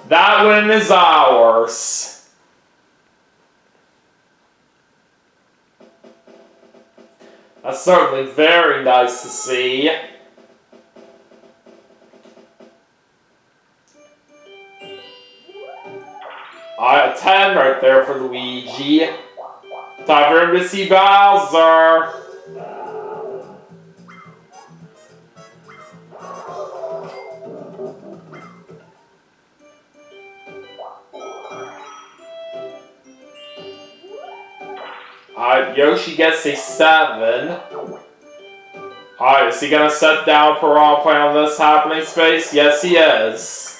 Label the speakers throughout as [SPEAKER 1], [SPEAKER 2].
[SPEAKER 1] That win is ours. That's certainly very nice to see. A 10 right there for Luigi. Time for him to see Bowser. Yoshi gets a 7. Alright, is he gonna set down Piranha Plant on this happening space? Yes, he is.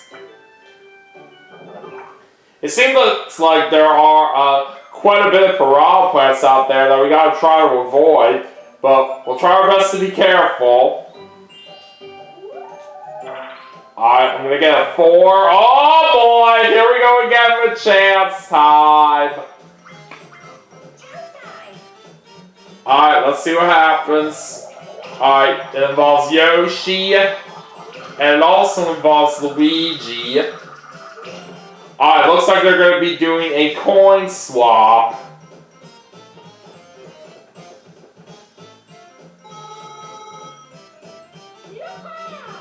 [SPEAKER 1] It seems like there are quite a bit of Piranha Plants out there that we gotta try to avoid, but we'll try our best to be careful. Alright, I'm gonna get a 4. Oh boy, here we go again with chance time. Alright, let's see what happens. Alright, it involves Yoshi, and it also involves Luigi. Alright, looks like they're going to be doing a coin swap.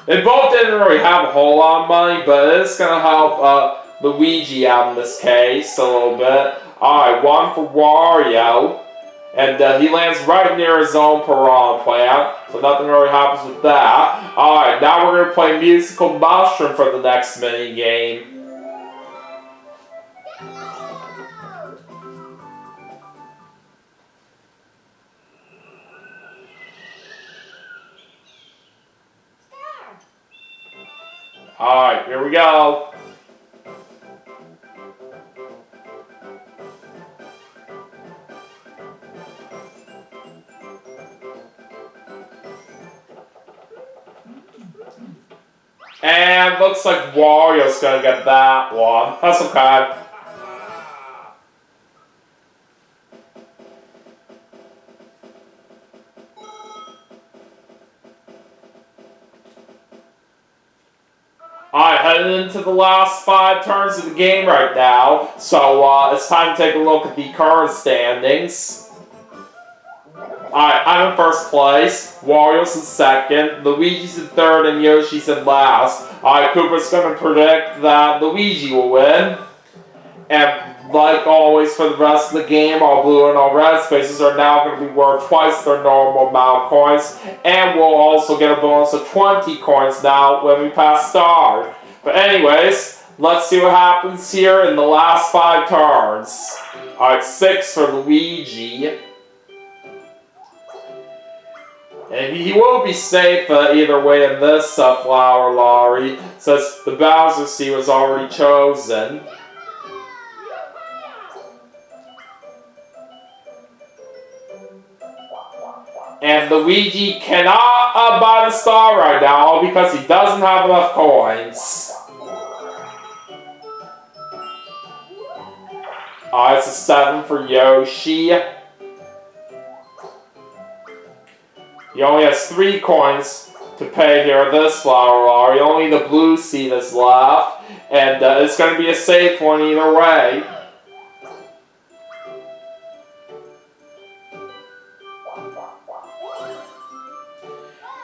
[SPEAKER 1] They both didn't really have a whole lot of money, but it's going to help Luigi out in this case a little bit. Alright, 1 for Wario. And he lands right near his own Piranha Plant, so nothing really happens with that. Alright, now we're going to play Musical Mushroom for the next mini game. Alright, here we go. And looks like Wario's gonna get that one. That's okay. Alright, heading into the last 5 turns of the game right now. So it's time to take a look at the current standings. Alright, I'm in first place, Wario's in second, Luigi's in third, and Yoshi's in last. Alright, Koopa's gonna predict that Luigi will win. And like always for the rest of the game, all blue and all red spaces are now going to be worth twice their normal amount of coins. And we'll also get a bonus of 20 coins now when we pass star. But anyways, let's see what happens here in the last 5 turns. Alright, 6 for Luigi. And he will be safe either way in this Flower Lottery, since the Bowser Sea was already chosen. And Luigi cannot buy the star right now because he doesn't have enough coins. It's a 7 for Yoshi. He only has 3 coins to pay here at this Flower Lottery. Only the blue seed is left. And it's going to be a safe one either way.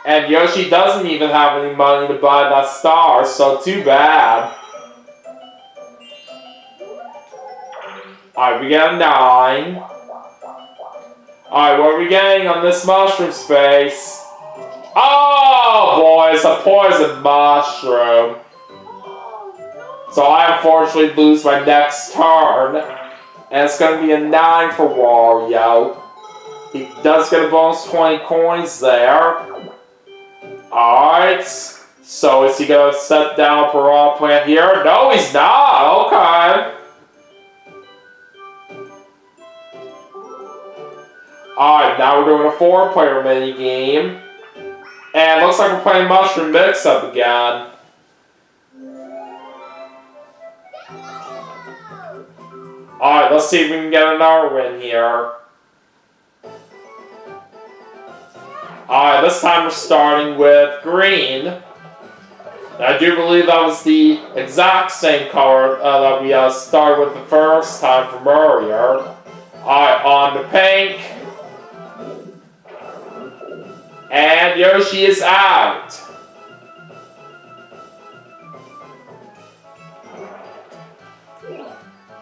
[SPEAKER 1] And Yoshi doesn't even have any money to buy that star, so too bad. Alright, we got a 9. Alright, what are we getting on this mushroom space? Oh boy, it's a poison mushroom. So I unfortunately lose my next turn. And it's going to be a 9 for Wario. He does get a bonus 20 coins there. Alright, so is he going to set down a Piranha Plant here? No, he's not. Okay. Alright, now we're doing a 4-player mini game. And it looks like we're playing Mushroom Mix-Up again. Alright, let's see if we can get another win here. Alright, this time we're starting with green. And I do believe that was the exact same color that we started with the first time from earlier. Alright, on the pink. And Yoshi is out.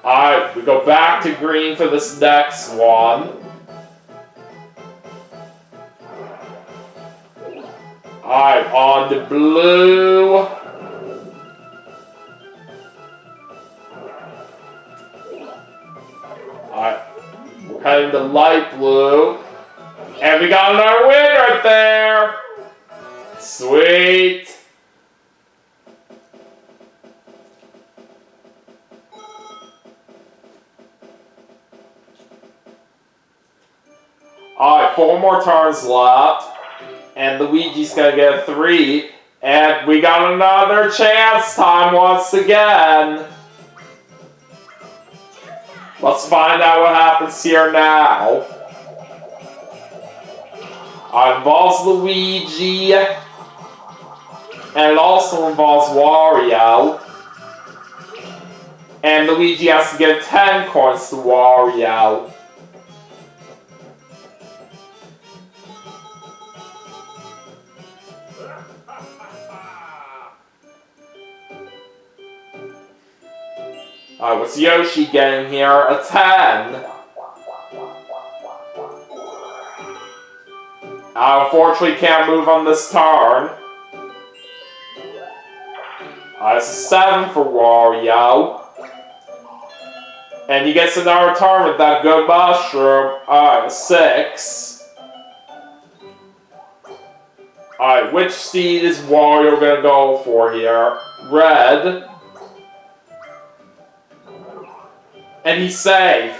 [SPEAKER 1] Alright, we go back to green for this next one. Alright, on the blue. Alright, we're heading to light blue. And we got another win right there! Sweet! Alright, 4 more turns left. And Luigi's gonna get a 3. And we got another chance time once again. Let's find out what happens here now. It involves Luigi. And it also involves Wario. And Luigi has to give 10 coins to Wario. Alright, what's Yoshi getting here? A 10. I unfortunately can't move on this turn. It's a 7 for Wario. And he gets another turn with that good mushroom. Alright, a 6. Alright, which seed is Wario gonna go for here? Red. And he's safe.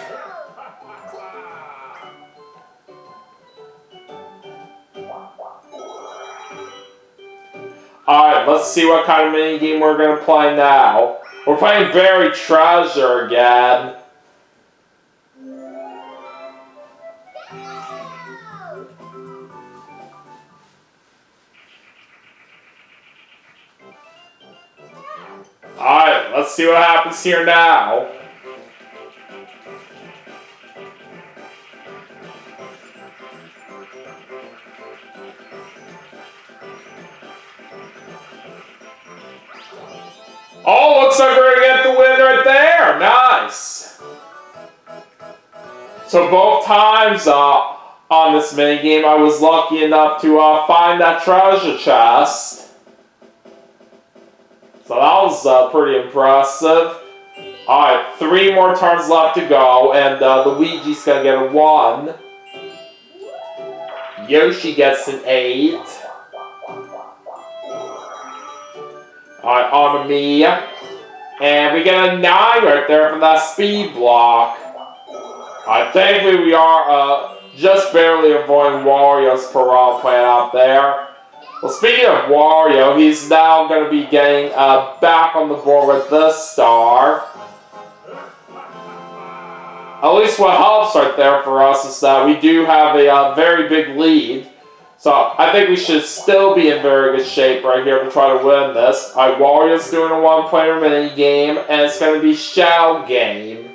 [SPEAKER 1] Alright, let's see what kind of minigame we're going to play now. We're playing Buried Treasure again. Alright, let's see what happens here now. Oh, looks like we're going to get the win right there. Nice. So both times on this minigame, I was lucky enough to find that treasure chest. So that was pretty impressive. Alright, 3 more turns left to go, and Luigi's going to get a 1. Yoshi gets an 8. Alright, on to me. And we get a 9 right there from that speed block. Alright, thankfully we are just barely avoiding Wario's Piranha Plant out there. Well, speaking of Wario, he's now going to be getting back on the board with this star. At least what helps right there for us is that we do have a very big lead. So I think we should still be in very good shape right here to try to win this. Wario's doing a 1-player mini game, and it's going to be Shell Game.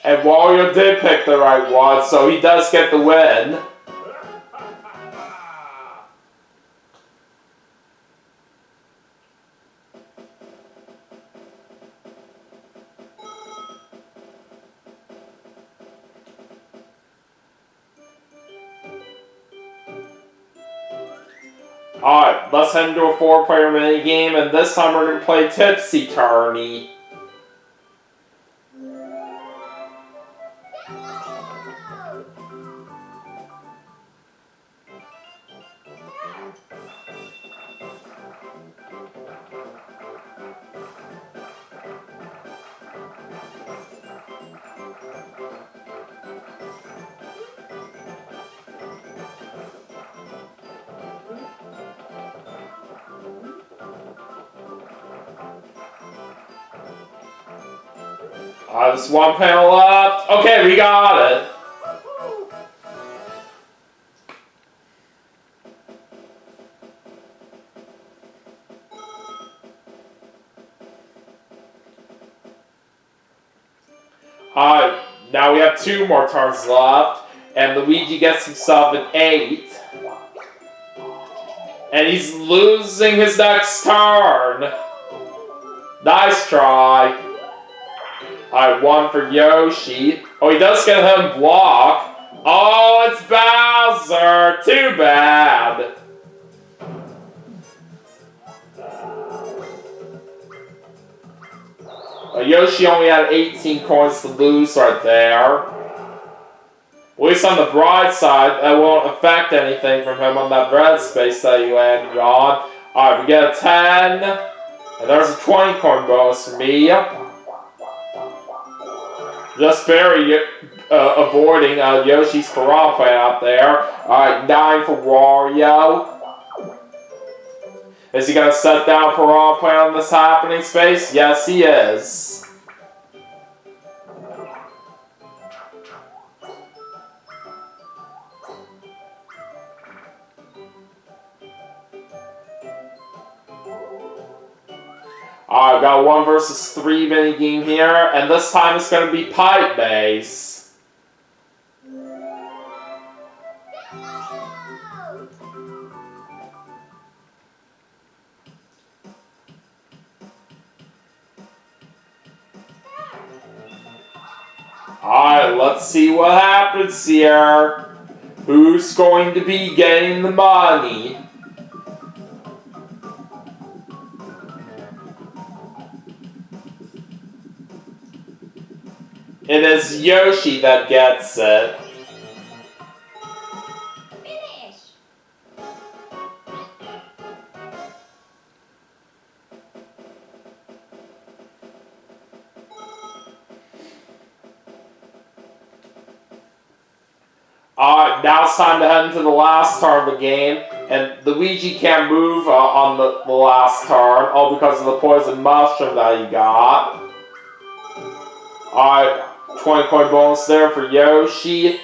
[SPEAKER 1] And Wario did pick the right one, so he does get the win. Alright, let's head into a 4-player minigame, and this time we're going to play Tipsy Tourney. Just one panel left. Okay, we got it. Now we have 2 more turns left, and Luigi gets himself an 8. And he's losing his next turn. Nice try. Alright, 1 for Yoshi. Oh, he does get him block. Oh, it's Bowser. Too bad. Yoshi only had 18 coins to lose right there. At least on the bright side, that won't affect anything from him on that red space that he landed on. Alright, we get a 10. And there's a 20 coin bonus for me. Just barely avoiding Yoshi's Piranha Plant out there. Alright, 9 for Wario. Is he going to set down Piranha Plant on this happening space? Yes, he is. Alright, got a 1 versus 3 mini game here, and this time it's going to be pipe base. Alright, let's see what happens here. Who's going to be getting the money? It is Yoshi that gets it.
[SPEAKER 2] Finish.
[SPEAKER 1] Alright, now it's time to head into the last turn of the game. And Luigi can't move on the last turn, all because of the poison mushroom that he got. Alright, 20 coin bonus there for Yoshi.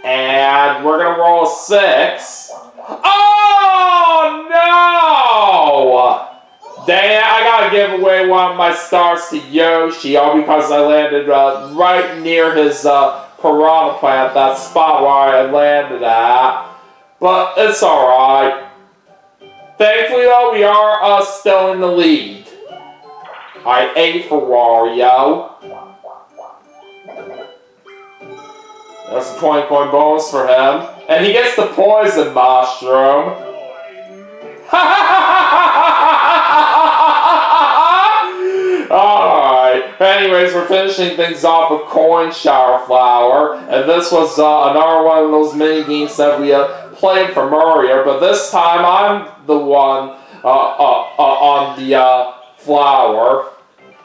[SPEAKER 1] And we're gonna roll a 6. Oh no! Dang it, I gotta give away one of my stars to Yoshi, all because I landed right near his Piranha Plant, that spot where I landed at. But it's alright. Thankfully though, we are still in the lead. Alright, 8 for Wario. That's a 20 coin bonus for him. And he gets the poison mushroom. Alright. Anyways, we're finishing things off with Coin Shower Flower. And this was another one of those mini games that we played from earlier. But this time I'm the one on the flower.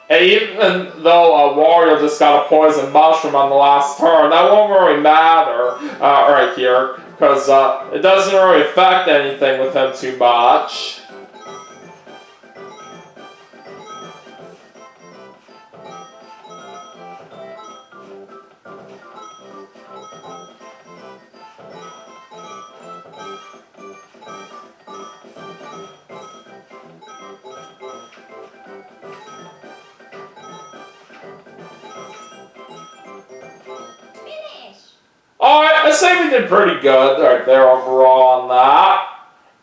[SPEAKER 1] And even though Wario just got a poison mushroom on the last turn, that won't really matter right here, because it doesn't really affect anything with him too much. Alright, I say we did pretty good right there overall on that.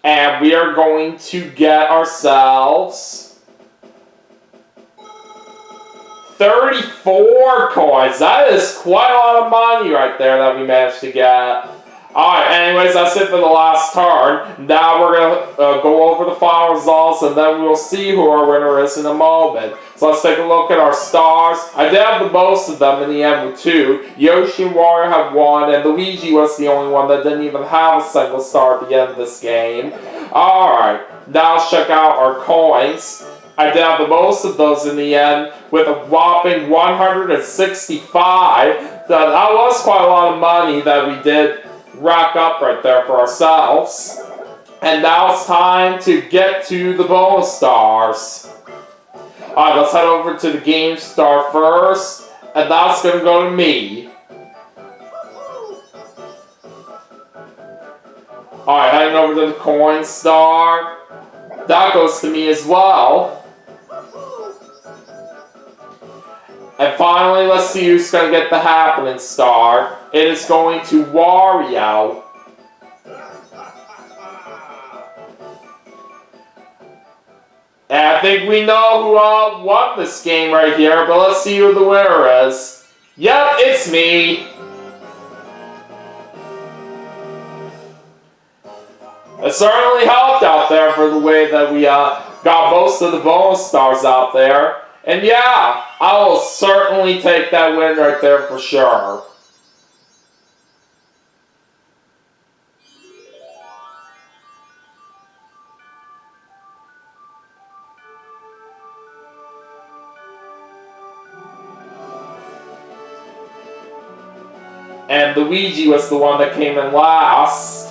[SPEAKER 1] And we are going to get ourselves 34 coins. That is quite a lot of money right there that we managed to get. Alright, anyways, that's it for the last turn. Now we're going to go over the final results, and then we'll see who our winner is in a moment. So let's take a look at our stars. I did have the most of them in the end with 2. Yoshi and Wario have 1, and Luigi was the only one that didn't even have a single star at the end of this game. Alright, now let's check out our coins. I did have the most of those in the end with a whopping 165. That was quite a lot of money that we did rack up right there for ourselves. And now it's time to get to the bonus stars. Alright, let's head over to the Game Star first. And that's gonna go to me. Alright, heading over to the Coin Star. That goes to me as well. And finally, let's see who's going to get the Happening Star. It is going to Wario. And I think we know who won this game right here, but let's see who the winner is. Yep, it's me. It certainly helped out there for the way that we got most of the bonus stars out there. And yeah, I will certainly take that win right there for sure. And Luigi was the one that came in last.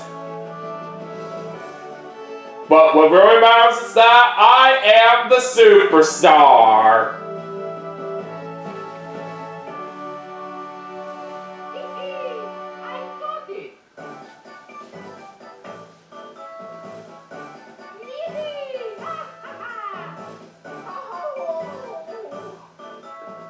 [SPEAKER 1] But what really matters is that I am the superstar.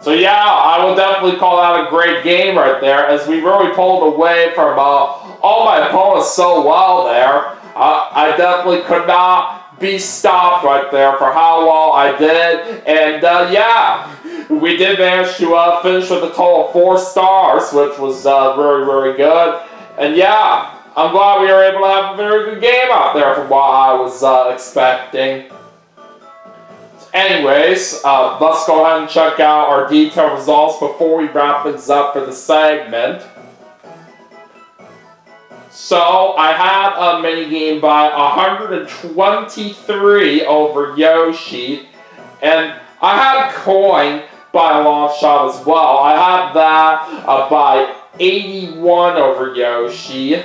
[SPEAKER 1] So yeah, I will definitely call that a great game right there, as we really pulled away from all my opponents so well there. I definitely could not be stopped right there for how well I did. And yeah, we did manage to finish with a total of 4 stars, which was very, very good. And yeah, I'm glad we were able to have a very good game out there from what I was expecting. Anyways, let's go ahead and check out our detailed results before we wrap things up for the segment. So, I had a minigame by 123 over Yoshi, and I had coin by a long shot as well. I had that by 81 over Yoshi.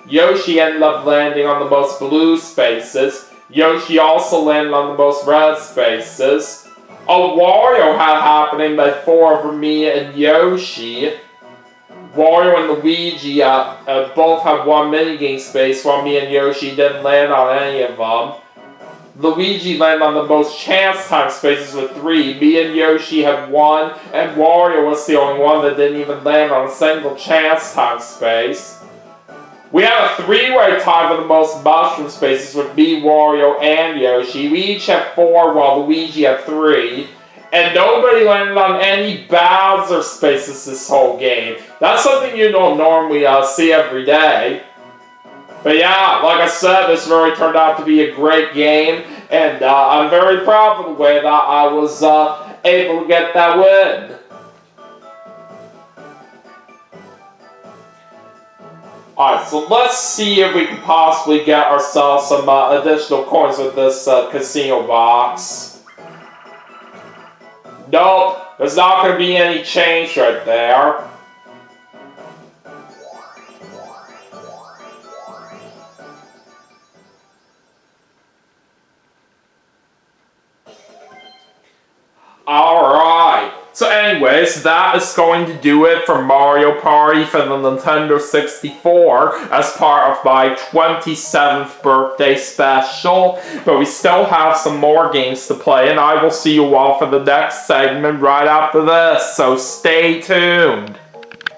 [SPEAKER 1] Yoshi ended up landing on the most blue spaces. Yoshi also landed on the most red spaces. Wario had happening by 4 over me and Yoshi. Wario and Luigi both had 1 minigame space, while me and Yoshi didn't land on any of them. Luigi landed on the most chance time spaces with 3. Me and Yoshi had 1, and Wario was the only one that didn't even land on a single chance time space. We had a 3-way tie for the most mushroom spaces with me, Wario, and Yoshi. We each had 4, while Luigi had 3. And nobody landed on any Bowser spaces this whole game. That's something you don't normally see every day. But yeah, like I said, this really turned out to be a great game. And I'm very proud of the way that I was able to get that win. Alright, so let's see if we can possibly get ourselves some additional coins with this casino box. Nope, there's not going to be any change right there. Alright, so anyways, that is going to do it for Mario Party for the Nintendo 64 as part of my 27th birthday special. But we still have some more games to play, and I will see you all for the next segment right after this, so stay tuned.